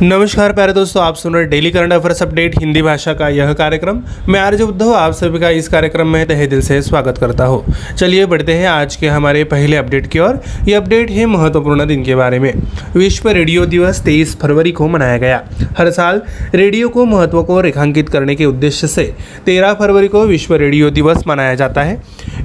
नमस्कार प्यारे दोस्तों, आप सुन रहे daily current affairs update Hindi भाषा का यह कार्यक्रम। मैं आरजे उद्धव आप सभी का इस कार्यक्रम में तहे दिल से स्वागत करता हूं। चलिए बढ़ते हैं आज के हमारे पहले अपडेट की ओर। ये अपडेट है महत्वपूर्ण दिन के बारे में। विश्व रेडियो दिवस 23 फरवरी को मनाया गया। हर साल रेडियो को महत्व को रेखांकित करने के उद्देश्य से 13 फरवरी को विश्व रेडियो दिवस मनाया जाता है।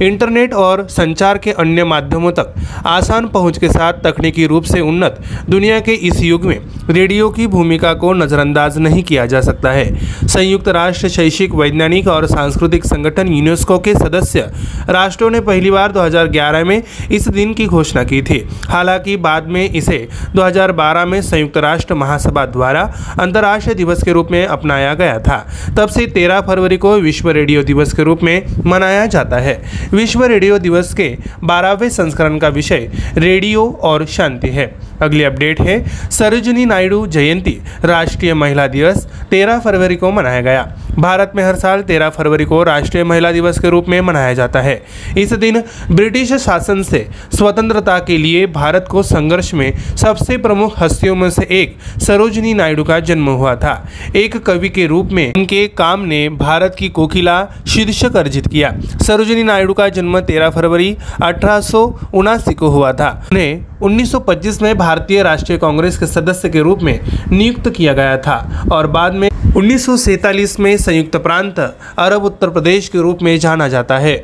इंटरनेट और संचार के अन्य माध्यमों तक आसान पहुंच के साथ तकनीकी रूप से उन्नत दुनिया के इस युग में रेडियो की भूमिका को नजरअंदाज नहीं किया जा सकता है। संयुक्त राष्ट्र शैक्षिक, वैज्ञानिक और सांस्कृतिक संगठन यूनेस्को के सदस्य राष्ट्रों ने पहली बार 2011 में इस दिन की घोषणा की थी। हालांकि बाद में इसे 2012 में संयुक्त राष्ट्र महासभा द्वारा अंतर्राष्ट्रीय दिवस के रूप में अपनाया गया था। तब से 13 फरवरी को विश्व रेडियो दिवस के रूप में मनाया जाता है। विश्व रेडियो दिवस के 12वें संस्करण का विषय रेडियो और शांति है। अगली अपडेट है सरोजिनी नायडू जयंती। राष्ट्रीय महिला दिवस 13 फरवरी को मनाया गया। भारत में हर साल 13 फरवरी को राष्ट्रीय महिला दिवस के रूप में मनाया जाता है। इस दिन ब्रिटिश शासन से स्वतंत्रता के लिए भारत को संघर्ष में सबसे प्रमुख हस्तियों में से एक सरोजिनी नायडू का जन्म हुआ था। एक कवि के रूप में उनके काम ने भारत की कोकिला शीर्षक अर्जित किया। सरोजिनी नायडू का जन्म 13 फरवरी 1879 को हुआ था। उन्हें 1925 में भारतीय राष्ट्रीय कांग्रेस के सदस्य के रूप में नियुक्त किया गया था और बाद में 1947 में संयुक्त प्रांत अरब उत्तर प्रदेश के रूप में जाना जाता है।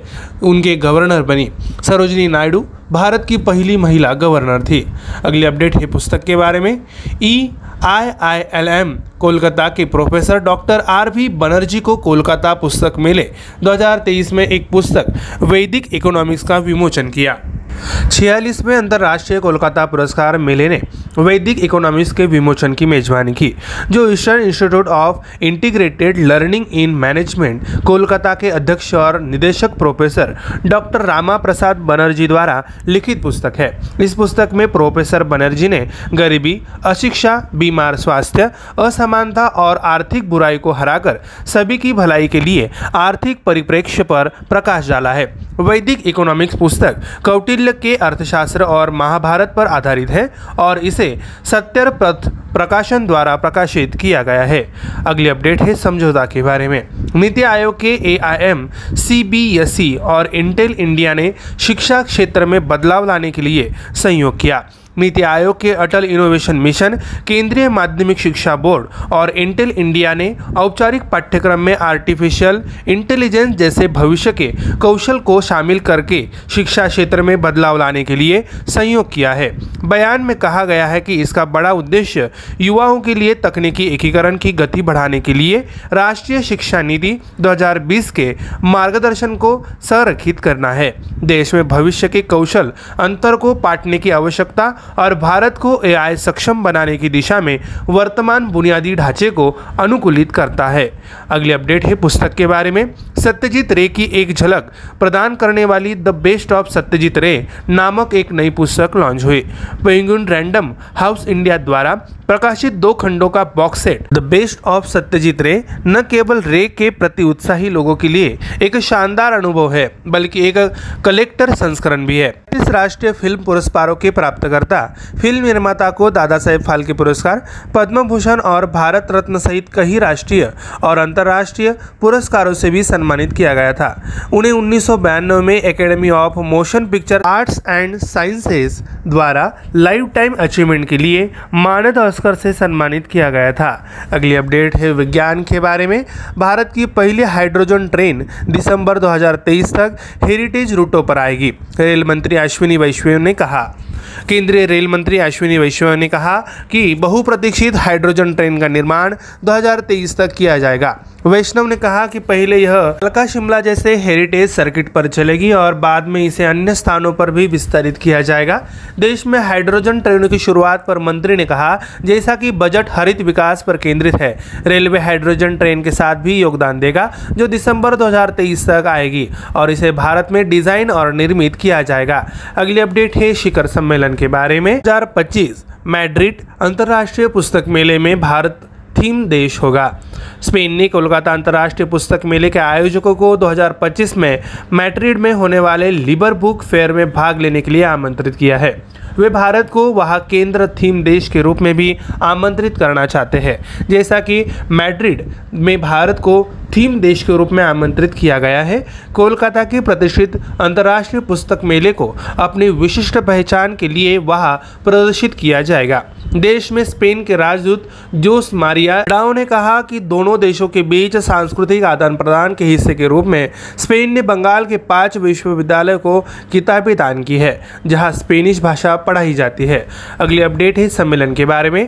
उनके गवर्नर बनी। सरोजिनी नायडू भारत की पहली महिला गवर्नर थी। अगली अपडेट है पुस्तक के बारे में। EIILM कोलकाता के प्रोफेसर डॉक्टर RV बनर्जी को कोलकाता पुस्तक मेले 2023 में एक पुस्तक वैदिक इकोनॉमिक्स का विमोचन किया। 46वें अंतर्राष्ट्रीय कोलकाता पुरस्कार मेले ने वैदिक इकोनॉमिक्स के विमोचन की मेजबानी की, जो eastern institute of integrated learning in management Kolkata के अध्यक्ष और निदेशक प्रोफेसर डॉक्टर रामा प्रसाद बनर्जी द्वारा लिखित पुस्तक है। इस पुस्तक में प्रोफेसर बनर्जी ने गरीबी, अशिक्षा, बीमार स्वास्थ्य, असमानता और आर्थिक बुराई को हराकर सभी की भलाई के लिए आर्थिक परिप्रेक्ष्य पर प्रकाश डाला है। वैदिक इकोनॉमिक्स पुस्तक कौटिल्य के अर्थशास्त्र और महाभारत पर आधारित है और इसे सत्यर प्रकाशन द्वारा प्रकाशित किया गया है। अगली अपडेट है समझौता के बारे में। नीति आयोग के AIM, CBSE और इंटेल इंडिया ने शिक्षा क्षेत्र में बदलाव लाने के लिए सहयोग किया। नीति आयोग के अटल इनोवेशन मिशन, केंद्रीय माध्यमिक शिक्षा बोर्ड और इंटेल इंडिया ने औपचारिक पाठ्यक्रम में आर्टिफिशियल इंटेलिजेंस जैसे भविष्य के कौशल को शामिल करके शिक्षा क्षेत्र में बदलाव लाने के लिए सहयोग किया है। बयान में कहा गया है कि इसका बड़ा उद्देश्य युवाओं के लिए तकनीकी एकीकरण की गति बढ़ाने के लिए राष्ट्रीय शिक्षा नीति 2020 के मार्गदर्शन को संरक्षित करना है। देश में भविष्य के कौशल अंतर को पाटने की आवश्यकता और भारत को AI सक्षम बनाने की दिशा में वर्तमान बुनियादी ढांचे को अनुकूलित करता है। अगली अपडेट है पुस्तक के बारे में। सत्यजीत रे की एक झलक प्रदान करने वाली द बेस्ट ऑफ सत्यजीत रे नामक एक नई पुस्तक लॉन्च हुई। पेंगुइन रैंडम हाउस इंडिया द्वारा प्रकाशित 2 खंडों का box set the best of Satyajit रे न केवल रे के प्रति उत्साही लोगों के लिए एक शानदार अनुभव है, बल्कि एक कलेक्टर संस्करण भी है। इस राष्ट्रीय फिल्म पुरस्कारों के प्राप्तकर्ता फिल्म निर्माता को दादा साहेब फाल्के पुरस्कार, पद्म भूषण और भारत रत्न सहित कई राष्ट्रीय और अंतर्राष्ट्रीय पुरस्कारों से भी सम्मानित किया गया था। उन्हें 1992 में academy of motion picture arts and sciences द्वारा लाइफ टाइम अचीवमेंट के लिए मानद ऑस्कर से सम्मानित किया गया था। अगली अपडेट है विज्ञान के बारे में। भारत की पहली हाइड्रोजन ट्रेन दिसंबर 2023 तक हेरिटेज रूटों पर आएगी। रेल मंत्री अश्विनी वैष्णव ने कहा। केंद्रीय रेल मंत्री अश्विनी वैष्णव ने कहा कि बहुप्रतीक्षित हाइड्रोजन ट्रेन का निर्माण 2023 तक किया जाएगा। वैष्णव ने कहा कि पहले यह कलका शिमला जैसे हेरिटेज सर्किट पर चलेगी और बाद में इसे अन्य स्थानों पर भी विस्तारित किया जाएगा। देश में हाइड्रोजन ट्रेनों की शुरुआत पर मंत्री ने कहा, जैसा कि बजट हरित विकास पर केंद्रित है, रेलवे हाइड्रोजन ट्रेन के साथ भी योगदान देगा जो दिसंबर 2023 तक आएगी और इसे भारत में डिजाइन और निर्मित किया जाएगा। अगली अपडेट है शिखर सम्मेलन के बारे में। 2025 मैड्रिड अंतर्राष्ट्रीय पुस्तक मेले में भारत थीम देश होगा। स्पेन ने कोलकाता अंतर्राष्ट्रीय पुस्तक मेले के आयोजकों को 2025 में मैड्रिड में होने वाले लिबर बुक फेयर में भाग लेने के लिए आमंत्रित किया है। वे भारत को वहां केंद्र थीम देश के रूप में भी आमंत्रित करना चाहते हैं। जैसा कि मैड्रिड में भारत को थीम देश के रूप में आमंत्रित किया गया है, कोलकाता के प्रतिष्ठित अंतर्राष्ट्रीय पुस्तक मेले को अपनी विशिष्ट पहचान के लिए वहां प्रदर्शित किया जाएगा। देश में स्पेन के राजदूत जोस मारिया डाओ ने कहा कि दोनों देशों के बीच सांस्कृतिक आदान प्रदान के हिस्से के रूप में स्पेन ने बंगाल के 5 विश्वविद्यालयों को किताबें दान की है, जहां स्पेनिश भाषा पढ़ाई जाती है। अगली अपडेट है सम्मेलन के बारे में।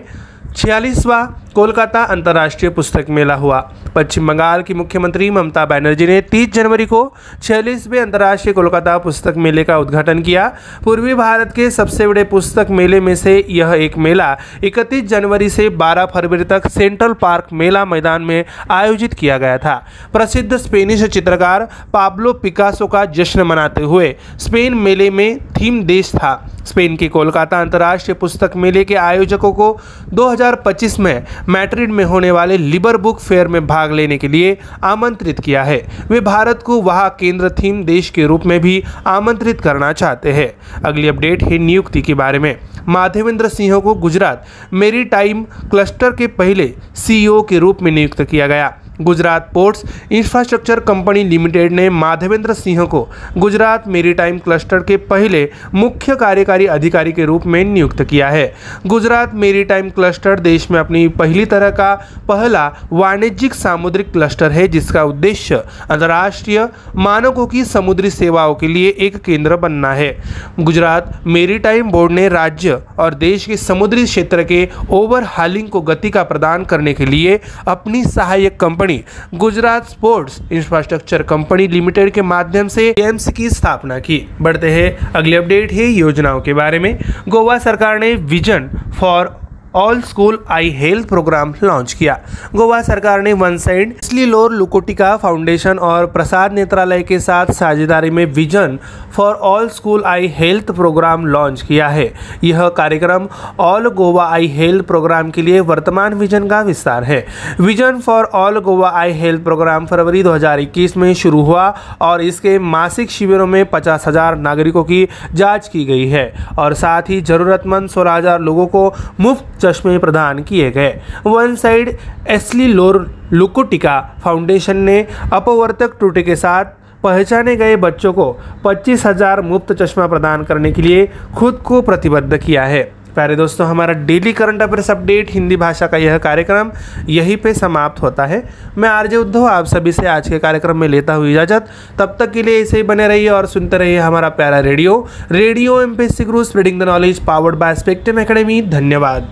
46वां कोलकाता अंतर्राष्ट्रीय पुस्तक मेला हुआ। पश्चिम बंगाल की मुख्यमंत्री ममता बनर्जी ने 30 जनवरी को 46वें अंतर्राष्ट्रीय कोलकाता पुस्तक मेले का उद्घाटन किया। पूर्वी भारत के सबसे बड़े पुस्तक मेले में से यह एक मेला 31 जनवरी से 12 फरवरी तक सेंट्रल पार्क मेला मैदान में आयोजित किया गया था। प्रसिद्ध स्पेनिश चित्रकार पाब्लो पिकासो का जश्न मनाते हुए स्पेन मेले में थीम देश था। स्पेन के कोलकाता अंतर्राष्ट्रीय पुस्तक मेले के आयोजकों को 2025 में मैड्रिड में होने वाले लिबर बुक फेयर में भाग लेने के लिए आमंत्रित किया है। वे भारत को वहां केंद्र थीम देश के रूप में भी आमंत्रित करना चाहते हैं। अगली अपडेट है नियुक्ति के बारे में। माधवेंद्र सिंह को गुजरात मेरीटाइम क्लस्टर के पहले सीईओ के रूप में नियुक्त किया गया। Gujarat ports infrastructure company limited ने माधवेंद्र सिंह को गुजरात मेरीटाइम क्लस्टर के पहले मुख्य कार्यकारी अधिकारी के रूप में नियुक्त किया है। गुजरात मेरीटाइम क्लस्टर देश में अपनी पहली तरह का पहला वाणिज्यिक सामुद्रिक क्लस्टर है, जिसका उद्देश्य अंतर्राष्ट्रीय मानकों की समुद्री सेवाओं के लिए एक केंद्र बनना है। गुजरात मेरीटाइम बोर्ड ने राज्य और देश के समुद्री क्षेत्र के ओवरहालिंग को गति का प्रदान करने के लिए अपनी सहायक company Gujarat sports infrastructure company limited के माध्यम से एएमसी की स्थापना की। बढ़ते हैं अगली अपडेट है योजनाओं के बारे में। गोवा सरकार ने vision for all school eye health programme launch किया। गोवा सरकार ने वन साइड एस्ली लोर लुकोटिका फाउंडेशन और प्रसाद नेत्रालय के साथ साझेदारी में vision for all school eye health programme launch किया है। यह कार्यक्रम all Goa eye health programme के लिए वर्तमान विजन का विस्तार है। Vision for all Goa eye health programme फरवरी 2021 में शुरू हुआ और इसके मासिक शिविरों में 50,000 नागरिकों की जांच की गई है और साथ ही जरूरतमंद 16,000 लोगों को मुफ्त चश्मे प्रदान किए गए। वन साइड एस्ली लोर लुकोटिका फाउंडेशन ने अपवर्तक त्रुटि के साथ पहचाने गए बच्चों को 25,000 मुफ्त चश्मा प्रदान करने के लिए खुद को प्रतिबद्ध किया है। प्यारे दोस्तों, हमारा daily current affairs update Hindi भाषा का यह कार्यक्रम यहीं पे समाप्त होता है। मैं आरजे उद्धव आप सभी से आज के कार्यक्रम में लेता हुआ इजाजत। तब तक के लिए ऐसे ही बने रहिए और सुनते रहिए हमारा प्यारा radio MPSC Guru spreading the knowledge powered by spectrum academy. धन्यवाद।